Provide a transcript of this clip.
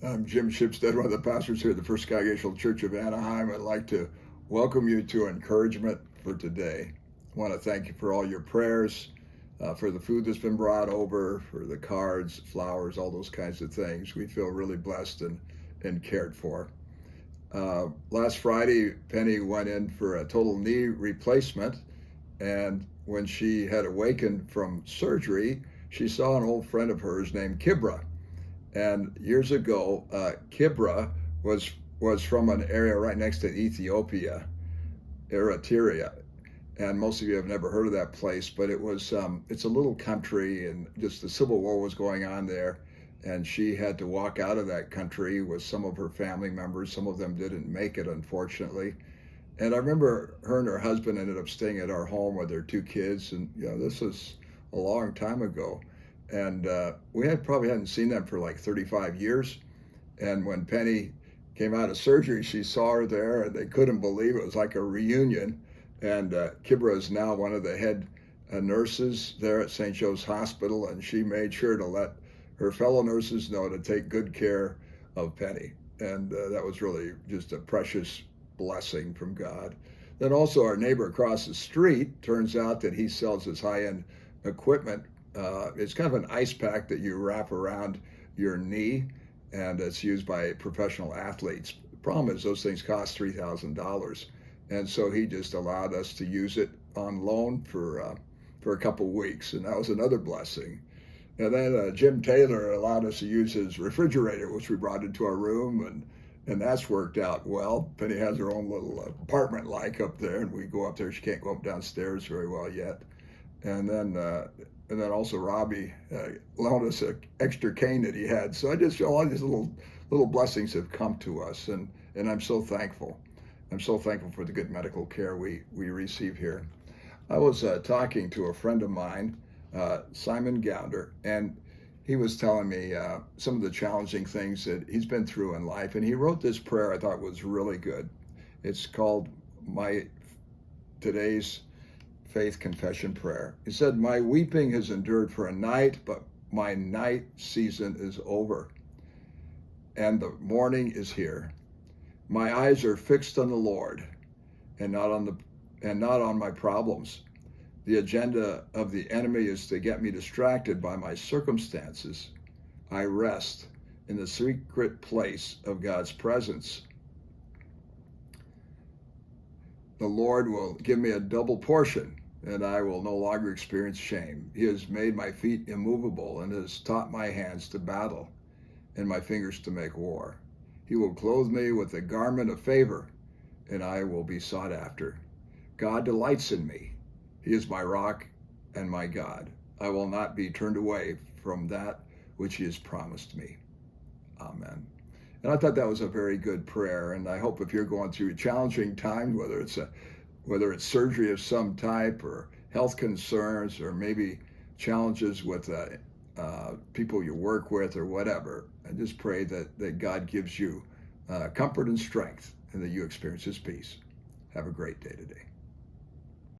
I'm Jim Shipstead, one of the pastors here at the First Congregational Church of Anaheim. I'd like to welcome you to encouragement for today. I want to thank you for all your prayers, for the food that's been brought over, for the cards, flowers, all those kinds of things. We feel really blessed and cared for. Last Friday, Penny went in for a total knee replacement, and when she had awakened from surgery, she saw an old friend of hers named Kibra. And years ago, Kibra was from an area right next to Ethiopia, Eritrea. And most of you have never heard of that place, but it's a little country, and just the civil war was going on there. And she had to walk out of that country with some of her family members. Some of them didn't make it, unfortunately. And I remember her and her husband ended up staying at our home with their two kids. And this was a long time ago. And we probably hadn't seen them for like 35 years. And when Penny came out of surgery, she saw her there, and they couldn't believe it was like a reunion. And Kibra is now one of the head nurses there at St. Joe's Hospital, and she made sure to let her fellow nurses know to take good care of Penny. And that was really just a precious blessing from God. Then also our neighbor across the street, turns out that he sells his high-end equipment. It's kind of an ice pack that you wrap around your knee, and it's used by professional athletes. The problem is those things cost $3,000, and so he just allowed us to use it on loan for a couple weeks, and that was another blessing. And then Jim Taylor allowed us to use his refrigerator, which we brought into our room, and that's worked out well. Penny has her own little apartment like up there, and we go up there. She can't go up downstairs very well yet. And then also Robbie loaned us an extra cane that he had. So I just feel all these little blessings have come to us, and I'm so thankful. I'm so thankful for the good medical care we receive here. I was talking to a friend of mine, Simon Gounder, and he was telling me some of the challenging things that he's been through in life, and he wrote this prayer I thought was really good. It's called today's faith confession prayer. He said, "My weeping has endured for a night, but my night season is over, and the morning is here. My eyes are fixed on the Lord, and not on my problems. The agenda of the enemy is to get me distracted by my circumstances. I rest in the secret place of God's presence. The Lord will give me a double portion, and I will no longer experience shame. He has made my feet immovable and has taught my hands to battle and my fingers to make war. He will clothe me with the garment of favor, and I will be sought after. God delights in me. He is my rock and my God. I will not be turned away from that which he has promised me. Amen." And I thought that was a very good prayer. And I hope if you're going through a challenging time, whether it's surgery of some type or health concerns or maybe challenges with people you work with or whatever, I just pray that God gives you comfort and strength and that you experience his peace. Have a great day today.